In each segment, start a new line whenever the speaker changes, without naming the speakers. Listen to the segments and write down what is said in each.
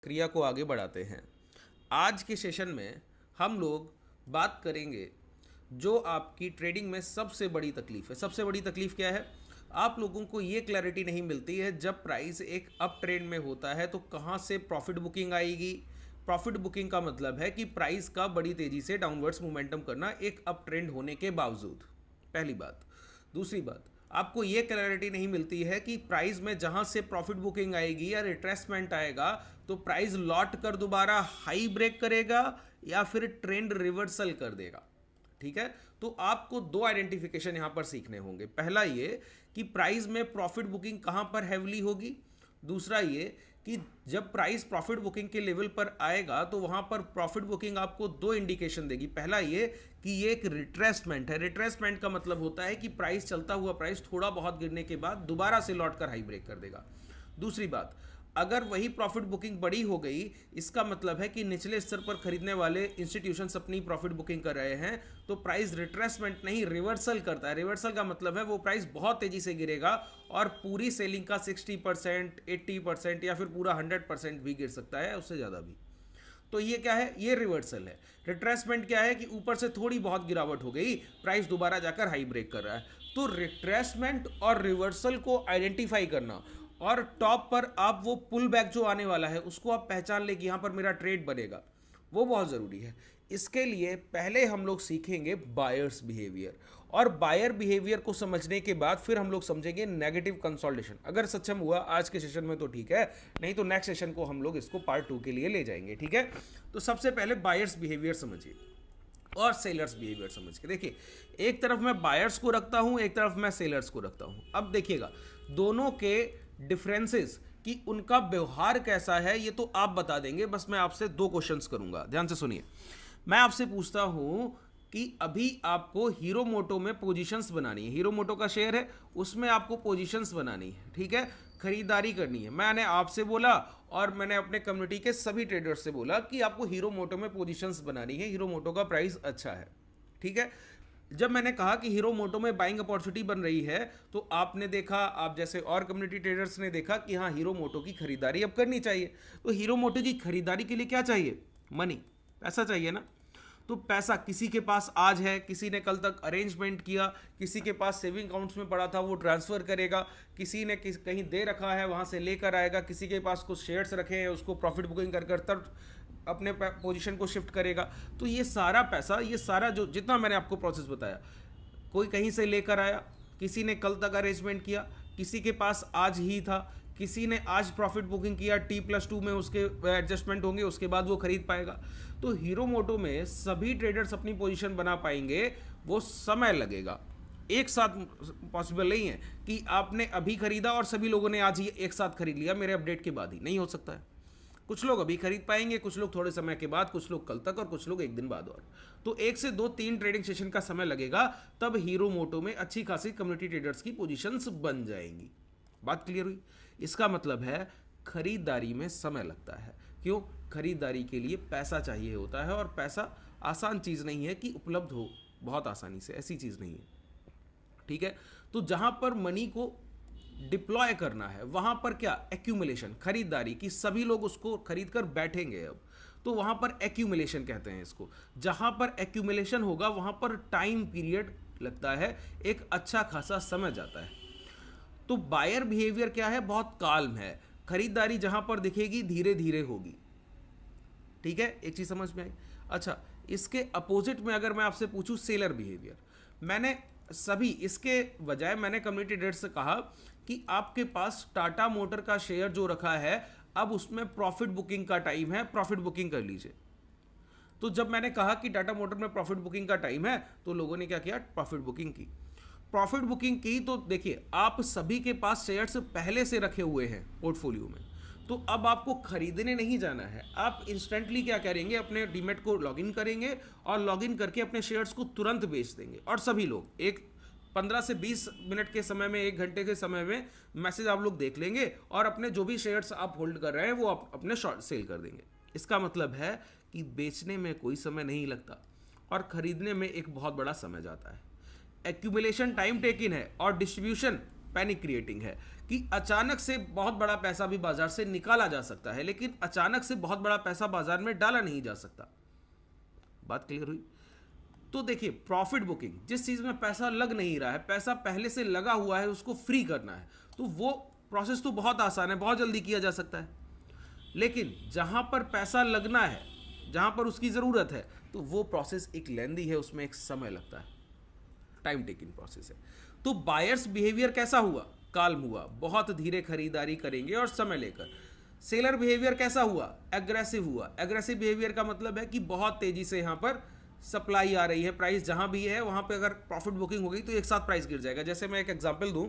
क्रिया को आगे बढ़ाते हैं। आज के सेशन में हम लोग बात करेंगे जो आपकी ट्रेडिंग में सबसे बड़ी तकलीफ है। सबसे बड़ी तकलीफ क्या है? आप लोगों को ये क्लैरिटी नहीं मिलती है जब प्राइस एक अप ट्रेंड में होता है तो कहाँ से प्रॉफिट बुकिंग आएगी। प्रॉफिट बुकिंग का मतलब है कि प्राइस का बड़ी तेजी से डाउनवर्ड्स मोमेंटम करना एक अप ट्रेंड होने के बावजूद, पहली बात। दूसरी बात, आपको ये क्लैरिटी नहीं मिलती है कि प्राइस में जहां से प्रॉफिट बुकिंग आएगी या रिट्रेसमेंट आएगा तो प्राइस लौट कर दोबारा हाई ब्रेक करेगा या फिर ट्रेंड रिवर्सल कर देगा। ठीक है, तो आपको दो आइडेंटिफिकेशन यहां पर सीखने होंगे। पहला ये कि प्राइस में प्रॉफिट बुकिंग कहां पर हैवली होगी, दूसरा ये कि जब प्राइस प्रॉफिट बुकिंग के लेवल पर आएगा तो वहां पर प्रॉफिट बुकिंग आपको दो इंडिकेशन देगी। पहला ये कि ये एक रिट्रेसमेंट है। रिट्रेसमेंट का मतलब होता है कि प्राइस चलता हुआ प्राइस थोड़ा बहुत गिरने के बाद दोबारा से लौट कर हाई ब्रेक कर देगा। दूसरी बात, अगर वही प्रॉफिट बुकिंग बड़ी हो गई, इसका मतलब है कि निचले स्तर पर खरीदने वाले इंस्टीट्यूशंस अपनी प्रॉफिट बुकिंग कर रहे हैं, तो प्राइस रिट्रेसमेंट नहीं रिवर्सल करता है। रिवर्सल का मतलब है वो प्राइस बहुत तेजी से गिरेगा और पूरी सेलिंग का 60%, 80% या फिर पूरा 100% भी गिर सकता है, उससे ज़्यादा भी। तो ये क्या है? ये रिवर्सल है। रिट्रेसमेंट क्या है कि ऊपर से थोड़ी बहुत गिरावट हो गई, प्राइस दोबारा जाकर हाई ब्रेक कर रहा है। तो रिट्रेसमेंट और रिवर्सल को आइडेंटिफाई करना और टॉप पर आप वो पुल बैक जो आने वाला है उसको आप पहचान ले कि यहाँ पर मेरा ट्रेड बनेगा, वो बहुत ज़रूरी है। इसके लिए पहले हम लोग सीखेंगे बायर्स बिहेवियर, और बायर बिहेवियर को समझने के बाद फिर हम लोग समझेंगे नेगेटिव कंसोलिडेशन। अगर सक्षम हुआ आज के सेशन में तो ठीक है, नहीं तो नेक्स्ट सेशन को हम लोग इसको पार्ट 2 के लिए ले जाएंगे। ठीक है, तो सबसे पहले बायर्स बिहेवियर समझिए और सेलर्स बिहेवियर समझ के देखिए। एक तरफ मैं बायर्स को रखता हूं, एक तरफ मैं सेलर्स को रखता हूं। अब देखिएगा दोनों के डिफरेंसेस कि उनका व्यवहार कैसा है ये तो आप बता देंगे। बस मैं आपसे दो क्वेश्चंस करूंगा, ध्यान से सुनिए। मैं आपसे पूछता हूं कि अभी आपको हीरो मोटो में पोजीशंस बनानी है। हीरो मोटो का शेयर है, उसमें आपको पोजीशंस बनानी है। ठीक है, खरीदारी करनी है। मैंने आपसे बोला और मैंने अपने कम्युनिटी के सभी ट्रेडर्स से बोला कि आपको हीरो मोटो में पोजीशंस बनानी है, हीरो मोटो का प्राइस अच्छा है। ठीक है, जब मैंने कहा कि हीरो मोटो में बाइंग अपॉर्चुनिटी बन रही है तो आपने देखा, आप जैसे और कम्युनिटी ट्रेडर्स ने देखा कि हाँ हीरो मोटो की खरीदारी अब करनी चाहिए। तो हीरो मोटो की खरीदारी के लिए क्या चाहिए? मनी, पैसा चाहिए ना। तो पैसा किसी के पास आज है, किसी ने कल तक अरेंजमेंट किया, किसी के पास सेविंग अकाउंट्स में पड़ा था वो ट्रांसफ़र करेगा, किसी ने कहीं दे रखा है वहाँ से लेकर आएगा, किसी के पास कुछ शेयर्स रखे हैं उसको प्रॉफिट बुकिंग कर तब अपने पोजीशन को शिफ्ट करेगा। तो ये सारा पैसा, ये सारा जो जितना मैंने आपको प्रोसेस बताया, कोई कहीं से लेकर आया, किसी ने कल तक अरेंजमेंट किया, किसी के पास आज ही था, किसी ने आज प्रॉफिट बुकिंग किया, T+2 में उसके एडजस्टमेंट होंगे, उसके बाद वो खरीद पाएगा। तो हीरो मोटो में सभी ट्रेडर्स अपनी पोजीशन बना पाएंगे, वो समय लगेगा। एक साथ पॉसिबल नहीं है कि आपने अभी खरीदा और सभी लोगों ने आज ही एक साथ खरीद लिया मेरे अपडेट के बाद ही, नहीं हो सकता है। कुछ लोग अभी खरीद पाएंगे, कुछ लोग थोड़े समय के बाद, कुछ लोग कल तक और कुछ लोग एक दिन बाद। और तो 1 से 2-3 ट्रेडिंग सेशन का समय लगेगा, तब हीरो मोटो में अच्छी खासी कम्युनिटी ट्रेडर्स की पोजीशंस बन जाएंगी। बात क्लियर हुई? इसका मतलब है खरीदारी में समय लगता है। क्यों? खरीदारी के लिए पैसा चाहिए होता है और पैसा आसान चीज़ नहीं है कि उपलब्ध हो बहुत आसानी से, ऐसी चीज़ नहीं है। ठीक है, तो जहां पर मनी को डिप्लॉय करना है वहां पर क्या? एक्यूमुलेशन, खरीदारी की सभी लोग उसको खरीद कर बैठेंगे अब, तो वहां पर एक्यूमुलेशन कहते हैं इसको। जहां पर एक्यूमुलेशन होगा वहां पर टाइम पीरियड लगता है, एक अच्छा खासा समय जाता है। तो बायर बिहेवियर क्या है? बहुत काल्म है। खरीदारी जहां पर दिखेगी धीरे धीरे होगी। ठीक है, एक चीज समझ में आई? अच्छा, इसके अपोजिट में अगर मैं आपसे पूछूं सेलर बिहेवियर, मैंने सभी इसके बजाय मैंने कम्युनिटी ट्रेडर्स से कहा कि आपके पास टाटा मोटर का शेयर जो रखा है, अब उसमें प्रॉफिट बुकिंग का टाइम है, प्रॉफिट बुकिंग कर लीजिए। तो जब मैंने कहा कि टाटा मोटर में प्रॉफिट बुकिंग का टाइम है तो लोगों ने क्या किया? प्रॉफिट बुकिंग की। प्रॉफिट बुकिंग की तो देखिए, आप सभी के पास शेयर्स पहले से रखे हुए हैं पोर्टफोलियो में, तो अब आपको खरीदने नहीं जाना है। आप इंस्टेंटली क्या करेंगे? अपने डीमेट को लॉगिन करेंगे और लॉगिन करके अपने शेयर्स को तुरंत बेच देंगे। और सभी लोग एक 15 से 20 मिनट के समय में, 1 घंटे के समय में मैसेज आप लोग देख लेंगे और अपने जो भी शेयर्स आप होल्ड कर रहे हैं वो आप अपने शॉर्ट सेल कर देंगे। इसका मतलब है कि बेचने में कोई समय नहीं लगता और खरीदने में एक बहुत बड़ा समय जाता है। एक्यूमुलेशन टाइम टेकिंग है और डिस्ट्रीब्यूशन पैनिक क्रिएटिंग है कि अचानक से बहुत बड़ा पैसा भी बाजार से निकाला जा सकता है, लेकिन अचानक से बहुत बड़ा पैसा बाजार में डाला नहीं जा सकता। बात क्लियर हुई? तो देखिए, प्रॉफिट बुकिंग, जिस चीज में पैसा लग नहीं रहा है, पैसा पहले से लगा हुआ है, उसको फ्री करना है, तो वो प्रोसेस तो बहुत आसान है, बहुत जल्दी किया जा सकता है। लेकिन जहां पर पैसा लगना है, जहां पर उसकी जरूरत है, तो वो प्रोसेस एक लेंदी है, उसमें एक समय लगता है, टाइम टेकिंग प्रोसेस है। तो बायर्स बिहेवियर कैसा हुआ? काल्म हुआ, बहुत धीरे खरीदारी करेंगे और समय लेकर। सेलर बिहेवियर कैसा हुआ? एग्रेसिव हुआ। एग्रेसिव बिहेवियर का मतलब है कि बहुत तेजी से यहां पर सप्लाई आ रही है, प्राइस जहां भी है वहां पे अगर प्रॉफिट बुकिंग हो गई तो एक साथ प्राइस गिर जाएगा। जैसे मैं एक एग्जांपल दूं,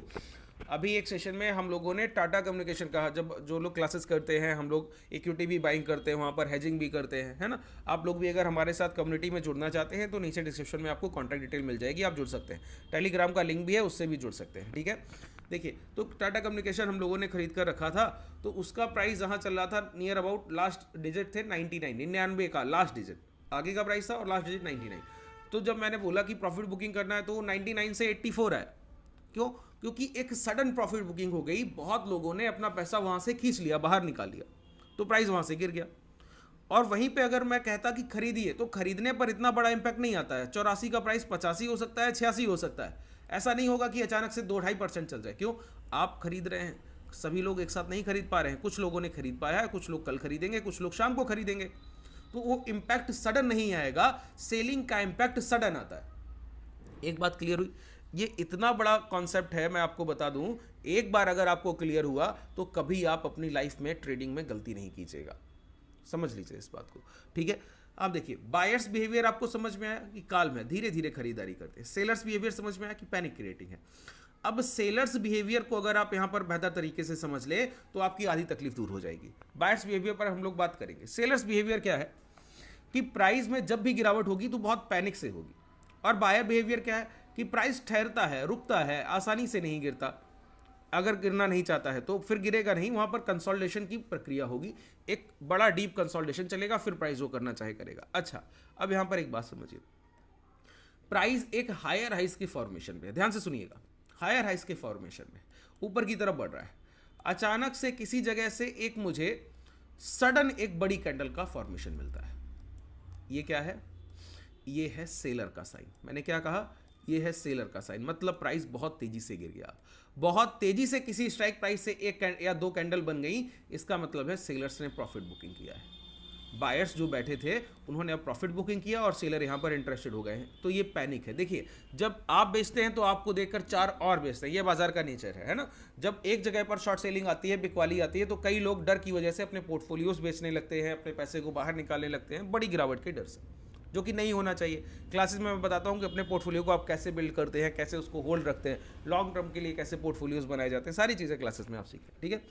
अभी एक सेशन में हम लोगों ने टाटा कम्युनिकेशन कहा, जब जो लोग क्लासेस करते हैं, हम लोग इक्विटी भी बाइंग करते हैं, वहाँ पर हेजिंग भी करते हैं, है ना। आप लोग भी अगर हमारे साथ कम्युनिटी में जुड़ना चाहते हैं तो नीचे डिस्क्रिप्शन में आपको कॉन्टैक्ट डिटेल मिल जाएगी, आप जुड़ सकते हैं। टेलीग्राम का लिंक भी है, उससे भी जुड़ सकते हैं, ठीक है। देखिए, तो टाटा कम्युनिकेशन हम लोगों ने खरीद कर रखा था, तो उसका प्राइस जहाँ चल रहा था नियर अबाउट, लास्ट डिजिट थे 99 का लास्ट डिजिट, आगे का प्राइस था और लास्ट डिजिट 99। तो जब मैंने बोला कि प्रॉफिट बुकिंग करना है तो 99 से 84 है। क्यों? क्योंकि एक सडन प्रॉफिट बुकिंग हो गई, बहुत लोगों ने अपना पैसा वहां से खींच लिया, बाहर निकाल लिया, तो प्राइस वहां से गिर गया। और वहीं पे अगर मैं कहता कि खरीदिए, तो खरीदने पर इतना बड़ा इंपैक्ट नहीं आता है। 84 का प्राइस 85 हो सकता है, 86 हो सकता है। ऐसा नहीं होगा कि अचानक से 2-2.5% चल जाए। क्यों? आप खरीद रहे हैं, सभी लोग एक साथ नहीं खरीद पा रहे हैं। कुछ लोगों ने खरीद पाया है, कुछ लोग कल खरीदेंगे, कुछ लोग शाम को खरीदेंगे, तो वो इंपैक्ट सडन नहीं आएगा। सेलिंग का इंपैक्ट सडन आता है। एक बात क्लियर हुई? ये इतना बड़ा कॉन्सेप्ट है, मैं आपको बता दूं, एक बार अगर आपको क्लियर हुआ तो कभी आप अपनी लाइफ में ट्रेडिंग में गलती नहीं कीजिएगा। समझ लीजिए इस बात को, ठीक है। आप देखिए, बायर्स बिहेवियर आपको समझ में आया कि काल में धीरे धीरे खरीदारी करते हैं। सेलर्स बिहेवियर समझ में आया कि पैनिक क्रिएटिंग है। अब सेलर्स बिहेवियर को अगर आप यहां पर बेहतर तरीके से समझ ले तो आपकी आधी तकलीफ दूर हो जाएगी। बायर्स बिहेवियर पर हम लोग बात करेंगे। सेलर्स बिहेवियर क्या है कि प्राइस में जब भी गिरावट होगी तो बहुत पैनिक से होगी। और बायर बिहेवियर क्या है कि प्राइस ठहरता है, रुकता है, आसानी से नहीं गिरता। अगर गिरना नहीं चाहता है तो फिर गिरेगा नहीं, वहां पर कंसोलिडेशन की प्रक्रिया होगी, एक बड़ा डीप कंसोलिडेशन चलेगा, फिर प्राइस वो करना चाहे करेगा। अच्छा, अब यहां पर एक बात समझिए, प्राइस एक हायर हाइस की फॉर्मेशन में, ध्यान से सुनिएगा, हायर हाइस के फॉर्मेशन में ऊपर की तरफ बढ़ रहा है। अचानक से किसी जगह से एक मुझे सडन एक बड़ी कैंडल का फॉर्मेशन मिलता है। ये क्या है? ये है सेलर का साइन। मैंने क्या कहा? ये है सेलर का साइन। मतलब प्राइस बहुत तेजी से गिर गया, बहुत तेजी से किसी स्ट्राइक प्राइस से एक या दो कैंडल बन गई, इसका मतलब है सेलर्स ने प्रॉफिट बुकिंग किया है। बायर्स जो बैठे थे उन्होंने अब प्रॉफिट बुकिंग किया और सेलर यहां पर इंटरेस्टेड हो गए हैं, तो ये पैनिक है। देखिए, जब आप बेचते हैं तो आपको देखकर चार और बेचते हैं, ये बाजार का नेचर है ना। जब एक जगह पर शॉर्ट सेलिंग आती है, बिकवाली आती है, तो कई लोग डर की वजह से अपने पोर्टफोलियोज बेचने लगते हैं, अपने पैसे को बाहर निकालने लगते हैं, बड़ी गिरावट के डर से, जो कि नहीं होना चाहिए। क्लासेस में मैं बताता हूं कि अपने पोर्टफोलियो को आप कैसे बिल्ड करते हैं, कैसे उसको होल्ड रखते हैं, लॉन्ग टर्म के लिए कैसे पोर्टफोलियोज बनाए जाते हैं, सारी चीज़ें क्लासेस में आप सीखें, ठीक है।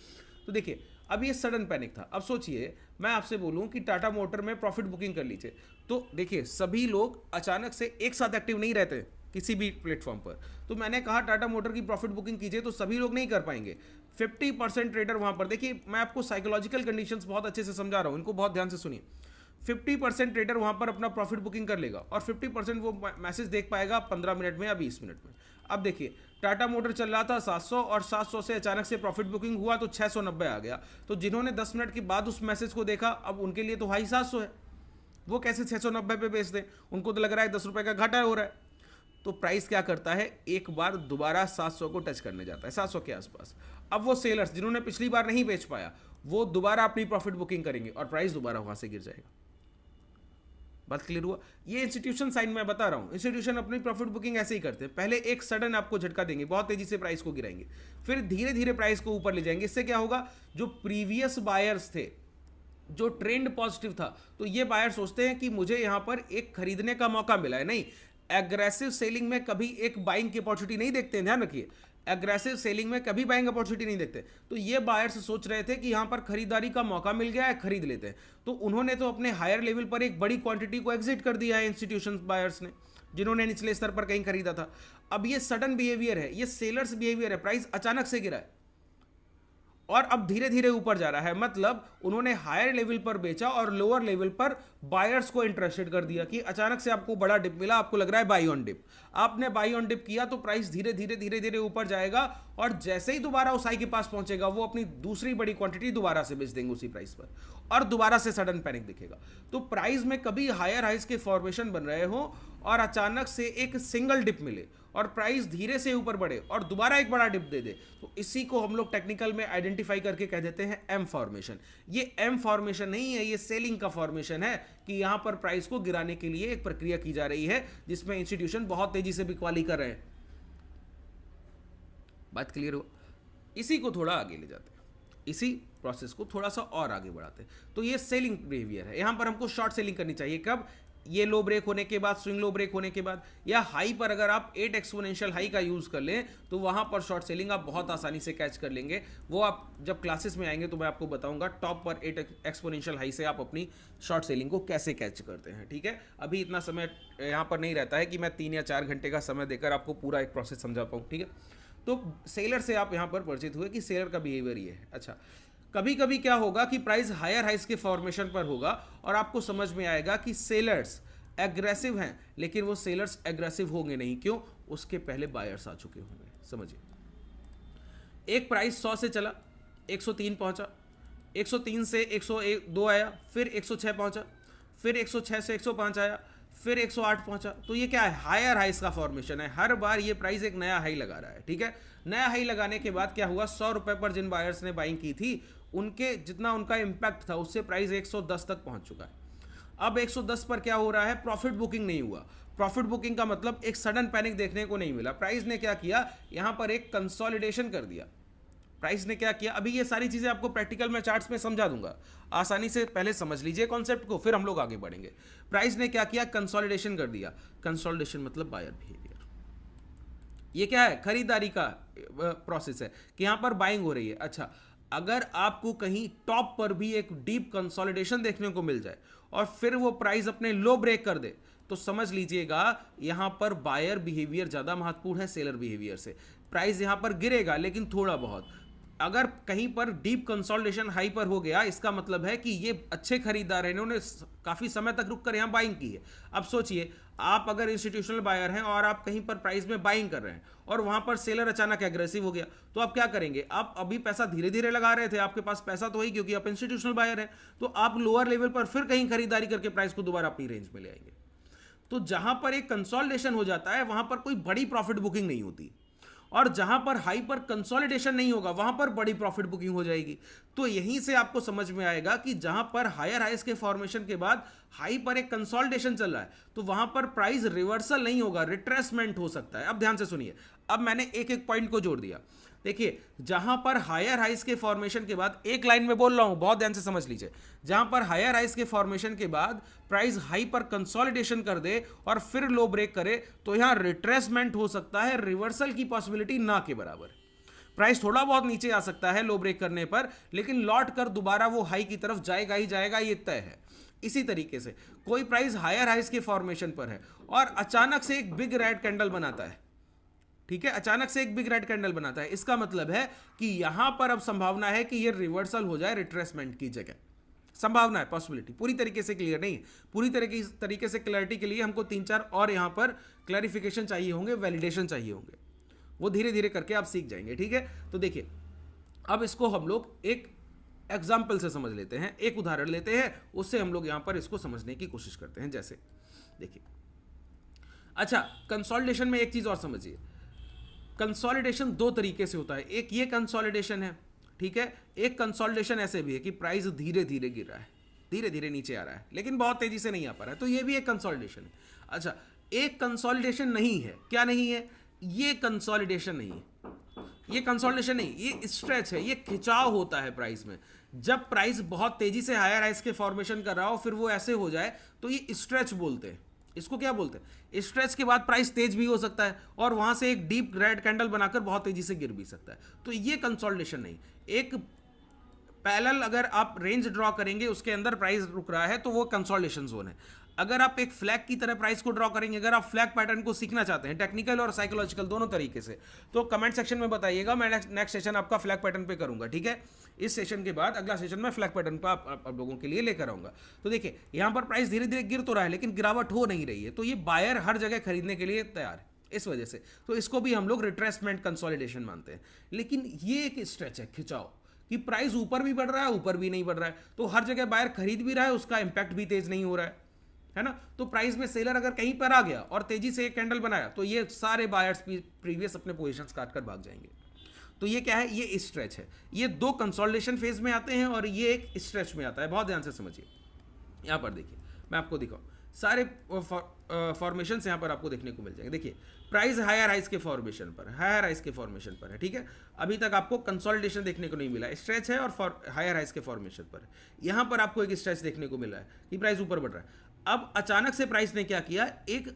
तो देखिए, अब ये सडन पैनिक था। अब सोचिए, मैं आपसे बोलूं कि टाटा मोटर में प्रॉफिट बुकिंग कर लीजिए, तो देखिए सभी लोग अचानक से एक साथ एक्टिव नहीं रहते किसी भी प्लेटफॉर्म पर। तो मैंने कहा टाटा मोटर की प्रॉफिट बुकिंग कीजिए, तो सभी लोग नहीं कर पाएंगे। 50% ट्रेडर वहां पर, देखिए मैं आपको साइकोलॉजिकल कंडीशंस बहुत अच्छे से समझा रहा हूं, इनको बहुत ध्यान से सुनिए। 50% ट्रेडर वहां पर अपना प्रॉफिट बुकिंग कर लेगा और 50% वो मैसेज देख पाएगा 15 मिनट में या 20 मिनट में। अब देखिए, टाटा मोटर चल रहा था 700 और 700 से अचानक से प्रॉफिट बुकिंग हुआ तो 690 आ गया। तो जिन्होंने 10 मिनट के बाद उस मैसेज को देखा, अब उनके लिए तो हाई 700 है, वो कैसे 690 पे बेच दें? उनको तो लग रहा है 10 रुपए का घाटा हो रहा है। तो प्राइस क्या करता है, एक बार दोबारा 700 को टच करने जाता है, 700 के आसपास। अब वो सेलर्स जिन्होंने पिछली बार नहीं बेच पाया, वो दोबारा अपनी प्रॉफिट बुकिंग करेंगे और प्राइस दोबारा वहां से गिर जाएगा। बात क्लियर हुआ? ये इंस्टीट्यूशन साइन मैं बता रहा हूं, इंस्टीट्यूशन अपनी प्रॉफिट बुकिंग ऐसे ही करते हैं। पहले एक सडन आपको झटका देंगे, बहुत तेजी से प्राइस को गिराएंगे, फिर धीरे धीरे प्राइस को ऊपर ले जाएंगे। इससे क्या होगा, जो प्रीवियस बायर्स थे, जो ट्रेंड पॉजिटिव था, तो ये बायर सोचते हैं कि मुझे यहां पर एक खरीदने का मौका मिला है। नहीं, एग्रेसिव सेलिंग में कभी एक बाइंग की अपॉर्चुनिटी नहीं देखते हैं, ध्यान रखिए। एग्रेसिव सेलिंग में कभी बाइंग अपॉर्चुनिटी नहीं देखते। तो ये बायर्स सोच रहे थे कि यहां पर खरीदारी का मौका मिल गया है, खरीद लेते हैं। तो उन्होंने तो अपने हायर लेवल पर एक बड़ी क्वांटिटी को एग्जिट कर दिया है, इंस्टीट्यूशन बायर्स ने, जिन्होंने निचले स्तर पर कहीं खरीदा था। अब ये सडन बिहेवियर है, ये सेलर्स बिहेवियर है, प्राइस अचानक से गिरा है और अब धीरे धीरे ऊपर जा रहा है, मतलब उन्होंने हायर लेवल पर बेचा और लोअर लेवल पर बायर्स को इंटरेस्टेड कर दिया कि अचानक से आपको बड़ा डिप मिला, आपको लग रहा है बाई ऑन डिप, आपने बाई ऑन डिप किया तो प्राइस धीरे धीरे धीरे धीरे ऊपर जाएगा और जैसे ही दोबारा उस हाई के पास पहुंचेगा वो अपनी दूसरी बड़ी क्वांटिटी दोबारा से बेच देंगे उसी प्राइस पर और दोबारा से सडन पैनिक दिखेगा। तो प्राइस में कभी हायर हाइज के फॉर्मेशन बन रहे हो और अचानक से एक सिंगल डिप मिले और प्राइस धीरे से ऊपर बढ़े और दोबारा एक बड़ा डिप दे दे, तो इसी को हम लोग टेक्निकल में आइडेंटिफाई करके कह देते हैं एम फॉर्मेशन। ये एम फॉर्मेशन नहीं है, ये सेलिंग का फॉर्मेशन है कि यहां पर प्राइस को गिराने के लिए एक प्रक्रिया की जा रही है जिसमें इंस्टीट्यूशन बहुत तेजी से बिकवाली कर रहे हैं। बात क्लियर हो? इसी को थोड़ा आगे ले जाते हैं, इसी प्रोसेस को थोड़ा सा और आगे बढ़ाते हैं। तो ये सेलिंग बिहेवियर है। यहां पर हमको शॉर्ट सेलिंग करनी चाहिए कब? ये लो ब्रेक होने के बाद, स्विंग लो ब्रेक होने के बाद, या हाई पर अगर आप 8 एक्सपोनेंशियल हाई का यूज कर लें तो वहां पर शॉर्ट सेलिंग आप बहुत आसानी से कैच कर लेंगे। वो आप जब क्लासेस में आएंगे तो मैं आपको बताऊंगा टॉप पर 8 एक्सपोनेंशियल हाई से आप अपनी शॉर्ट सेलिंग को कैसे कैच करते हैं। ठीक है, अभी इतना समय यहां पर नहीं रहता है कि मैं 3 या 4 घंटे का समय देकर आपको पूरा एक प्रोसेस समझा पाऊँ। ठीक है, तो सेलर से आप यहां पर परिचित हुए कि सेलर का बिहेवियर ये है। अच्छा, कभी कभी क्या होगा कि प्राइस हायर हाइस के फॉर्मेशन पर होगा और आपको समझ में आएगा कि सेलर्स एग्रेसिव हैं, लेकिन वो सेलर्स एग्रेसिव होंगे नहीं। क्यों? उसके पहले बायर्स आ चुके होंगे। समझिए, एक प्राइस 100 से चला, 103 पहुंचा, 103 से 102 आया, फिर 106 पहुंचा, फिर 106 से 105 आया, फिर 108 पहुंचा। तो ये क्या है? हायर हाइस का फॉर्मेशन है। हर बार ये प्राइस एक नया हाई लगा रहा है। ठीक है, नया हाई लगाने के बाद क्या हुआ? 100 रुपए पर जिन बायर्स ने बाइंग की थी उनके जितना उनका इंपैक्ट था उससे प्राइस 110 तक पहुंच चुका है। अब 110 पर क्या हो रहा है? प्रॉफिट बुकिंग नहीं हुआ। प्रॉफिट बुकिंग का मतलब एक सडन पैनिक देखने को नहीं मिला। प्राइस ने क्या किया? यहां पर एक कंसोलिडेशन कर दिया। प्राइस ने क्या किया? अभी ये सारी चीजें आपको प्रैक्टिकल में चार्ट्स में समझा दूंगा, आसानी से पहले समझ लीजिए कॉन्सेप्ट को, फिर हम लोग आगे बढ़ेंगे। प्राइस ने क्या किया? कंसोलिडेशन कर दिया। कंसोलिडेशन मतलब बायर बिहेवियर। ये क्या है? खरीदारी का प्रोसेस है कि यहां पर बाइंग हो रही है। अच्छा, अगर आपको कहीं टॉप पर भी एक डीप कंसोलिडेशन देखने को मिल जाए और फिर वो प्राइस अपने लो ब्रेक कर दे तो समझ लीजिएगा यहां पर बायर बिहेवियर ज्यादा महत्वपूर्ण है सेलर बिहेवियर से। प्राइस यहां पर गिरेगा लेकिन थोड़ा बहुत। अगर कहीं पर डीप कंसोलिडेशन हाई पर हो गया, इसका मतलब है कि ये अच्छे खरीदार हैं, इन्होंने काफी समय तक रुक कर यहां बाइंग की है। अब सोचिए, आप अगर इंस्टीट्यूशनल बायर हैं और आप कहीं पर प्राइस में बाइंग कर रहे हैं और वहां पर सेलर अचानक एग्रेसिव हो गया, तो आप क्या करेंगे? आप अभी पैसा धीरे धीरे लगा रहे थे, आपके पास पैसा तो ही क्योंकि आप इंस्टीट्यूशनल बायर हैं, तो आप लोअर लेवल पर फिर कहीं खरीदारी करके प्राइस को दोबारा अपनी रेंज में ले आएंगे। तो जहां पर एक कंसोलिडेशन हो जाता है वहां पर कोई बड़ी प्रॉफिट बुकिंग नहीं होती, और जहां पर हाई पर कंसोलिडेशन नहीं होगा वहां पर बड़ी प्रॉफिट बुकिंग हो जाएगी। तो यहीं से आपको समझ में आएगा कि जहां पर हायर हाइस के फॉर्मेशन के बाद हाई पर एक कंसोलिडेशन चल रहा है तो वहां पर प्राइस रिवर्सल नहीं होगा, रिट्रेसमेंट हो सकता है। अब ध्यान से सुनिए, अब मैंने एक एक पॉइंट को जोड़ दिया। देखिए, जहां पर हायर हाइस के फॉर्मेशन के बाद, एक लाइन में बोल रहा हूं, बहुत ध्यान से समझ लीजिए, जहां पर हायर हाइस के फॉर्मेशन के बाद प्राइस हाई पर कंसोलिडेशन कर दे और फिर लो ब्रेक करे तो यहां रिट्रेसमेंट हो सकता है, रिवर्सल की पॉसिबिलिटी ना के बराबर। प्राइस थोड़ा बहुत नीचे आ सकता है लो ब्रेक करने पर, लेकिन लौट कर दोबारा वो हाई की तरफ जाएगा ही जाएगा, ये तय है। इसी तरीके से कोई प्राइस हायर हाइस के फॉर्मेशन पर है और अचानक से एक बिग रेड कैंडल बनाता है, ठीक है, अचानक से एक बिग रेड कैंडल बनाता है, इसका मतलब है कि यहां पर अब संभावना है कि ये रिवर्सल हो जाए रिट्रेसमेंट की जगह। संभावना है, पॉसिबिलिटी, पूरी तरीके से क्लियर नहीं है। पूरी तरीके से क्लैरिटी के लिए हमको 3-4 और यहां पर क्लैरिफिकेशन चाहिए होंगे, वैलिडेशन चाहिए होंगे, वो धीरे धीरे करके आप सीख जाएंगे। ठीक है, तो देखिए, अब इसको हम लोग एक एग्जाम्पल से समझ लेते हैं, एक उदाहरण लेते हैं, उससे हम लोग यहां पर इसको समझने की कोशिश करते हैं। जैसे देखिए, अच्छा, कंसोलिडेशन में एक चीज और समझिए, कंसोलिडेशन 2 तरीके से होता है। एक ये कंसोलिडेशन है, ठीक है, एक कंसोलिडेशन ऐसे भी है कि प्राइस धीरे धीरे गिर रहा है, धीरे धीरे नीचे आ रहा है, लेकिन बहुत तेजी से नहीं आ पा रहा है, तो ये भी एक कंसोलिडेशन है। अच्छा, एक कंसोलिडेशन नहीं है, क्या नहीं है? ये कंसोलिडेशन नहीं है, ये कंसोलिडेशन नहीं, ये स्ट्रेच है, ये खिंचाव होता है प्राइस में। जब प्राइस बहुत तेजी से हायर हाइस के फॉर्मेशन कर रहा हो फिर वो ऐसे हो जाए तो ये स्ट्रेच बोलते हैं। इसको क्या बोलते हैं? स्ट्रेच के बाद प्राइस तेज भी हो सकता है और वहां से एक डीप रेड कैंडल बनाकर बहुत तेजी से गिर भी सकता है, तो ये कंसोलिडेशन नहीं। एक पैरेलल अगर आप रेंज ड्रॉ करेंगे उसके अंदर प्राइस रुक रहा है तो वो कंसोलिडेशन जोन है। अगर आप एक फ्लैग की तरह प्राइस को ड्रॉ करेंगे, अगर आप फ्लैग पैटर्न को सीखना चाहते हैं टेक्निकल और साइकोलॉजिकल दोनों तरीके से, तो कमेंट सेक्शन में बताइएगा, मैं नेक्स्ट सेशन आपका फ्लैग पैटर्न पे करूंगा, ठीक है। इस सेशन के बाद अगला सेशन में फ्लैग पैटर्न पर आप लोगों के लिए लेकर आऊंगा। तो देखिए यहाँ पर प्राइस धीरे धीरे गिर तो रहा है लेकिन गिरावट हो नहीं रही है, तो ये बायर हर जगह खरीदने के लिए तैयार है इस वजह से, तो इसको भी हम लोग रिट्रेसमेंट कंसोलिडेशन मानते हैं। लेकिन ये एक स्ट्रेच है, खिंचाव, कि प्राइस ऊपर भी बढ़ रहा है ऊपर भी नहीं बढ़ रहा है, तो हर जगह बायर खरीद भी रहा है, उसका इंपैक्ट भी तेज नहीं हो रहा है ना। तो प्राइस में सेलर अगर कहीं पर आ गया और तेजी से एक कैंडल बनाया तो ये सारे बायर्स प्रीवियस अपने पोजीशंस काट कर भाग जाएंगे। तो ये क्या है, ये स्ट्रेच है। ये दो कंसोलिडेशन फेज में आते हैं और ये एक स्ट्रेच में आता है, बहुत ध्यान से समझिए। यहां पर देखिए, मैं आपको दिखाऊं, सारे फॉर्मेशन यहाँ पर आपको देखने को मिल जाएंगे। देखिए प्राइस हायर हाइज के फॉर्मेशन पर, हायर हाइज के फॉर्मेशन पर है, ठीक है। अभी तक आपको कंसोलिडेशन देखने को नहीं मिला, स्ट्रेच है और हायर हाइज के फॉर्मेशन पर। यहाँ पर आपको एक स्ट्रेच देखने को मिला है कि प्राइस ऊपर बढ़ रहा है। अब अचानक से प्राइस ने क्या किया, एक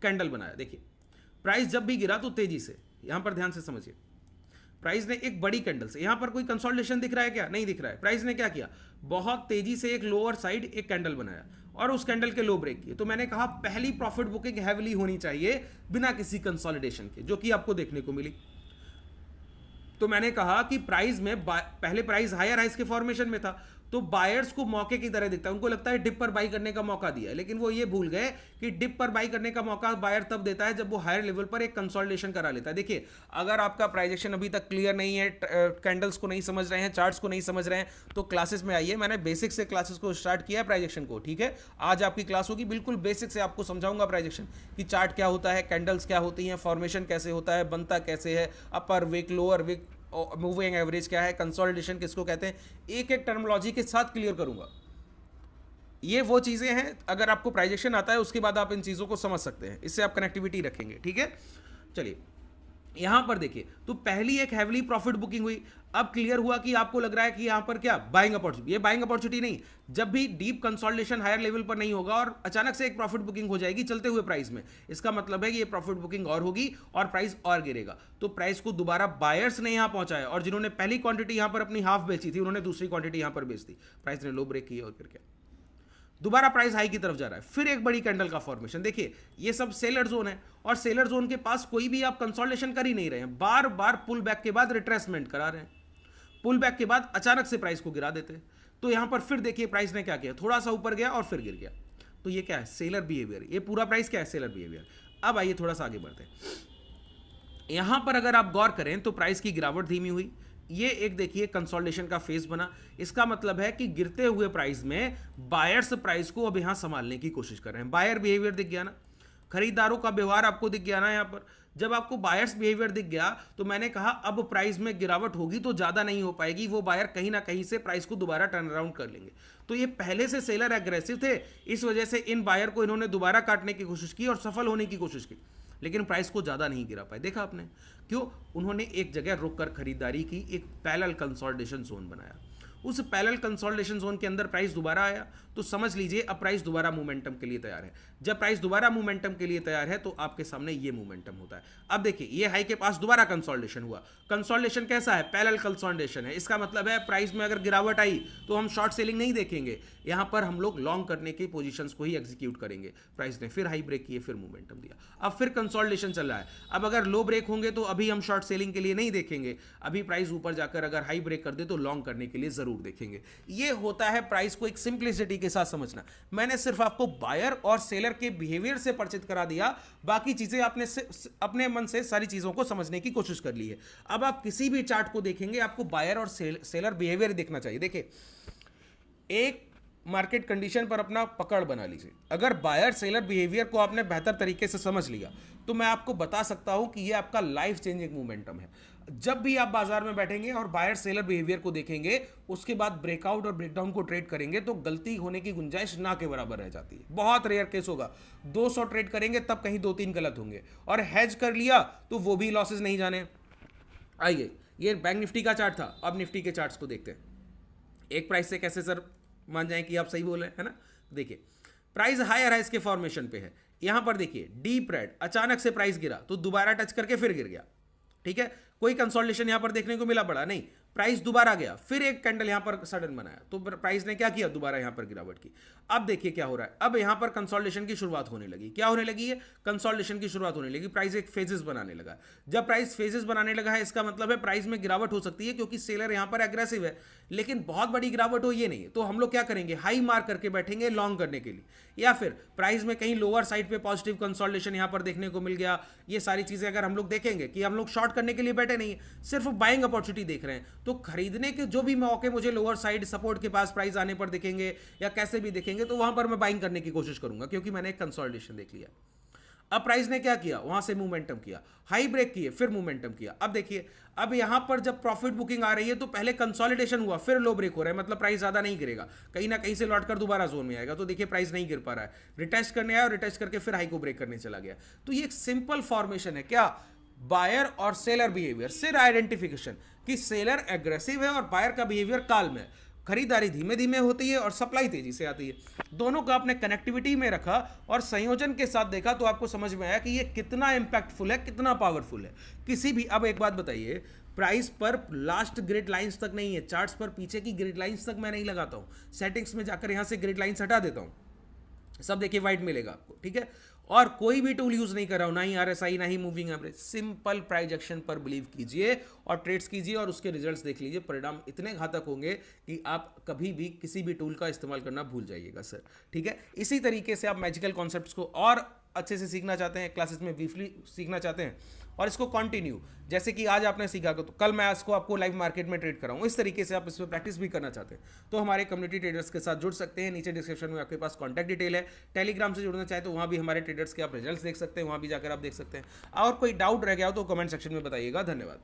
कैंडल बनाया। देखिए प्राइस जब भी गिरा तो तेजी से, यहां पर ध्यान से समझिए, प्राइस ने एक बड़ी कैंडल से, यहां पर कोई कंसोलिडेशन दिख रहा है क्या, नहीं दिख रहा है। प्राइस ने क्या किया, बहुत तेजी से एक लोअर साइड एक कैंडल बनाया और उस कैंडल के लो ब्रेक किए। तो मैंने कहा पहली प्रॉफिट बुकिंग हैवीली होनी चाहिए बिना किसी कंसोलिडेशन के, जो कि आपको देखने को मिली। तो मैंने कहा कि प्राइस में पहले प्राइस हायर हाइज के फॉर्मेशन में था, तो बायर्स को मौके की तरह दिखता है, उनको लगता है डिप पर बाई करने का मौका दिया है, लेकिन वो ये भूल गए कि डिप पर बाई करने का मौका बायर तब देता है जब वो हायर लेवल पर एक कंसोलिडेशन करा लेता है। देखिए अगर आपका प्राइजेक्शन अभी तक क्लियर नहीं है, कैंडल्स को नहीं समझ रहे हैं, चार्ट्स को नहीं समझ रहे हैं, तो क्लासेस में आइए। मैंने बेसिक से क्लासेस को स्टार्ट किया है प्राइजेक्शन को, ठीक है। आज आपकी क्लास होगी बिल्कुल बेसिक से, आपको समझाऊंगा प्राइजेक्शन कि चार्ट क्या होता है, कैंडल्स क्या होती हैं, फॉर्मेशन कैसे होता है, बनता कैसे है, upper wick lower wick, moving average क्या है, कंसोलिडेशन किसको कहते हैं, एक एक टर्मिनोलॉजी के साथ क्लियर करूंगा। ये वो चीजें हैं, अगर आपको प्राइजेक्शन आता है उसके बाद आप इन चीजों को समझ सकते हैं, इससे आप कनेक्टिविटी रखेंगे, ठीक है। चलिए यहां पर देखिए, तो पहली एक हैवीली प्रॉफिट बुकिंग हुई। अब क्लियर हुआ कि आपको लग रहा है कि यहां पर क्या बाइंग अपॉर्चुनिटी, ये बाइंग अपॉर्चुनिटी नहीं, जब भी डीप कंसोलिडेशन हायर लेवल पर नहीं होगा और अचानक से एक प्रॉफिट बुकिंग हो जाएगी चलते हुए प्राइस में, इसका मतलब है कि ये प्रॉफिट बुकिंग और होगी और प्राइस और गिरेगा। तो प्राइस को दोबारा बायर्स ने यहां पहुंचाया और जिन्होंने पहली क्वांटिटी यहां पर अपनी हाफ बेची थी उन्होंने दूसरी क्वांटिटी यहां पर बेच दी, प्राइस ने लो ब्रेक किया और फिर क्या, दोबारा प्राइस हाई की तरफ जा रहा है। फिर एक बड़ी कैंडल का फॉर्मेशन, देखिए ये सब सेलर जोन है और सेलर जोन के पास कोई भी आप कंसोलिडेशन कर ही नहीं रहे हैं, बार बार पुल बैक के बाद रिट्रेसमेंट करा रहे हैं, पुल बैक के बाद अचानक से प्राइस को गिरा देते हैं। तो यहां पर फिर देखिए प्राइस ने क्या किया, थोड़ा सा ऊपर गया और फिर गिर गया। तो ये क्या है, सेलर बिहेवियर, ये पूरा प्राइस क्या है, सेलर बिहेवियर। अब आइए थोड़ा सा आगे बढ़ते हैं। यहां पर अगर आप गौर करें तो प्राइस की गिरावट धीमी हुई, ये एक देखिए कंसोलिडेशन का फेज बना। इसका मतलब है कि गिरते हुए प्राइस में बायर्स प्राइस को अब यहां संभालने की कोशिश कर रहे हैं। बायर बिहेवियर दिख गया ना, खरीदारों का व्यवहार आपको दिख गया ना। यहां पर जब आपको बायर्स बिहेवियर दिख गया तो मैंने कहा अब प्राइस में गिरावट होगी तो ज्यादा नहीं हो पाएगी, वो बायर कहीं ना कहीं से प्राइस को दोबारा टर्न अराउंड कर लेंगे। तो ये पहले से सेलर एग्रेसिव थे, इस वजह से इन बायर को इन्होंने दोबारा काटने की कोशिश की और सफल होने की कोशिश की, लेकिन प्राइस को ज़्यादा नहीं गिरा पाए। देखा आपने क्यों, उन्होंने एक जगह रुककर खरीदारी की, एक पैरेलल कंसोलिडेशन जोन बनाया। उस पैरेलल कंसोलिडेशन जोन के अंदर प्राइस दोबारा आया तो समझ लीजिए अब प्राइस दोबारा मोमेंटम के लिए तैयार है। जब प्राइस दोबारा मोमेंटम के लिए तैयार है तो आपके सामने ये मोमेंटम होता है। अब देखिए ये हाई के पास दोबारा कंसोलिडेशन हुआ, कंसोलिडेशन कैसा है, पैरेलल कंसोलिडेशन है। इसका मतलब है प्राइस में अगर गिरावट आई तो हम शॉर्ट सेलिंग नहीं देखेंगे, यहां पर हम लोग लॉन्ग करने की पोजीशंस को ही एग्जीक्यूट करेंगे। प्राइस ने फिर हाई ब्रेक किए, फिर मोमेंटम दिया, अब फिर कंसोलिडेशन चल रहा है। अब अगर लो ब्रेक होंगे तो अभी हम शॉर्ट सेलिंग के लिए नहीं देखेंगे, अभी प्राइस ऊपर जाकर अगर हाई ब्रेक कर दे तो लॉन्ग करने के लिए जरूर देखेंगे। ये होता है प्राइस को एक सिंप्लिसिटी के साथ समझना। मैंने सिर्फ आपको बायर और सेलर के बिहेवियर से परिचित करा दिया, बाकी चीजें आपने अपने मन से सारी चीजों को समझने की कोशिश कर ली है। अब आप किसी भी चार्ट को देखेंगे आपको बायर और सेलर बिहेवियर देखना चाहिए। देखिए एक मार्केट कंडीशन पर अपना पकड़ बना लीजिए, अगर बायर सेलर बिहेवियर को आपने बेहतर तरीके से समझ लिया तो मैं आपको बता सकता हूं कि यह आपका लाइफ चेंजिंग मोमेंटम है। जब भी आप बाजार में बैठेंगे और बायर सेलर बिहेवियर को देखेंगे, उसके बाद ब्रेकआउट और ब्रेकडाउन को ट्रेड करेंगे तो गलती होने की गुंजाइश ना के बराबर रह जाती है। बहुत रेयर केस होगा, 200 ट्रेड करेंगे तब कहीं 2-3 गलत होंगे, और हैज कर लिया तो वो भी लॉसेस नहीं जाने। आइए ये बैंक निफ्टी का चार्ट था, अब निफ्टी के चार्ट्स को देखते हैं। एक प्राइस से कैसे सर मान जाए कि आप सही बोले, है ना। देखिए प्राइस हायर हाइज के फॉर्मेशन पे है, यहां पर देखिए डीप रेड, अचानक से प्राइस गिरा तो दोबारा टच करके फिर गिर गया, ठीक है। कोई कंसोलिडेशन यहां पर देखने को मिला बड़ा नहीं, प्राइस दोबारा गया, फिर एक कैंडल यहां पर सडन बनाया, तो प्राइस ने क्या किया, दोबारा यहां पर गिरावट की। अब देखिए क्या हो रहा है, अब यहां पर कंसोलिडेशन की शुरुआत होने लगी। क्या होने लगी है, कंसोलिडेशन की शुरुआत होने लगी, प्राइस एक फेजेस बनाने लगा। जब प्राइस फेजेस बनाने लगा है, इसका मतलब है प्राइस में गिरावट हो सकती है, क्योंकि सेलर यहां पर एग्रेसिव है, लेकिन बहुत बड़ी गिरावट हो ये नहीं है। तो हम लोग क्या करेंगे, हाई मार्क करके बैठेंगे लॉन्ग करने के लिए, या फिर प्राइस में कहीं लोअर साइड पे पॉजिटिव कंसोलिडेशन यहां पर देखने को मिल गया, ये सारी चीजें अगर हम लोग देखेंगे कि हम लोग शॉर्ट करने के लिए बैठे नहीं है, सिर्फ बाइंग अपॉर्चुनिटी देख रहे हैं, तो खरीदने के जो भी मौके मुझे लोअर साइड सपोर्ट के पास प्राइस आने पर दिखेंगे या कैसे भी दिखेंगे, तो वहां पर मैं बाइंग करने की कोशिश करूंगा, क्योंकि मैंने एक कंसोलिडेशन देख लिया। अब प्राइस ने क्या किया, वहां से मूवमेंटम किया, हाई ब्रेक किए, फिर मूवमेंटम किया। अब देखिए, अब यहां पर जब प्रॉफिट बुकिंग आ रही है, तो पहले कंसोलिडेशन हुआ, फिर लो ब्रेक हो रहा है, मतलब प्राइस ज्यादा नहीं गिरेगा, कहीं ना कहीं से लौट कर दोबारा जोन में आएगा। तो देखिए प्राइस नहीं गिर पा रहा है, रिटेस्ट करने आया और रिटेस्ट करके फिर हाई को ब्रेक करने चला गया। तो ये एक सिंपल फॉर्मेशन है, क्या, बायर और सेलर बिहेवियर, सिर्फ आइडेंटिफिकेशन कि सेलर एग्रेसिव है और बायर का बिहेवियर काल्म है, खरीदारी धीमे धीमे होती है और सप्लाई तेजी से आती है। दोनों का आपने कनेक्टिविटी में रखा और संयोजन के साथ देखा, तो आपको समझ में आया कि ये कितना इंपैक्टफुल है, कितना पावरफुल है। किसी भी, अब एक बात बताइए, प्राइस पर लास्ट ग्रिड लाइंस तक नहीं है, चार्ट्स पर पीछे की ग्रिड लाइंस तक मैं नहीं लगाता हूं, सेटिंग्स में जाकर यहां से ग्रिड लाइंस हटा देता हूं, सब देखिए वाइट मिलेगा आपको, ठीक है। और कोई भी टूल यूज नहीं कर रहा हूं, ना ही आरएसआई, ना ही moving average, simple price action पर बिलीव कीजिए और ट्रेड्स कीजिए और उसके रिजल्ट्स देख लीजिए। परिणाम इतने घातक होंगे कि आप कभी भी किसी भी टूल का इस्तेमाल करना भूल जाइएगा सर, ठीक है। इसी तरीके से आप मैजिकल कॉन्सेप्ट्स को और अच्छे से सीखना चाहते हैं, क्लासेस में ब्रीफली सीखना चाहते हैं और इसको कंटिन्यू, जैसे कि आज आपने सीखा, तो कल मैं इसको आपको लाइव मार्केट में ट्रेड कराऊं, इस तरीके से आप इस पर प्रैक्टिस भी करना चाहते हैं, तो हमारे कम्युनिटी ट्रेडर्स के साथ जुड़ सकते हैं। नीचे डिस्क्रिप्शन में आपके पास कॉन्टैक्ट डिटेल है। टेलीग्राम से जुड़ना चाहे तो वहाँ भी हमारे ट्रेडर्स के आप रिजल्ट्स देख सकते हैं, वहाँ भी जाकर आप देख सकते हैं। और कोई डाउट रह गया हो तो कमेंट सेक्शन में बताइएगा। धन्यवाद।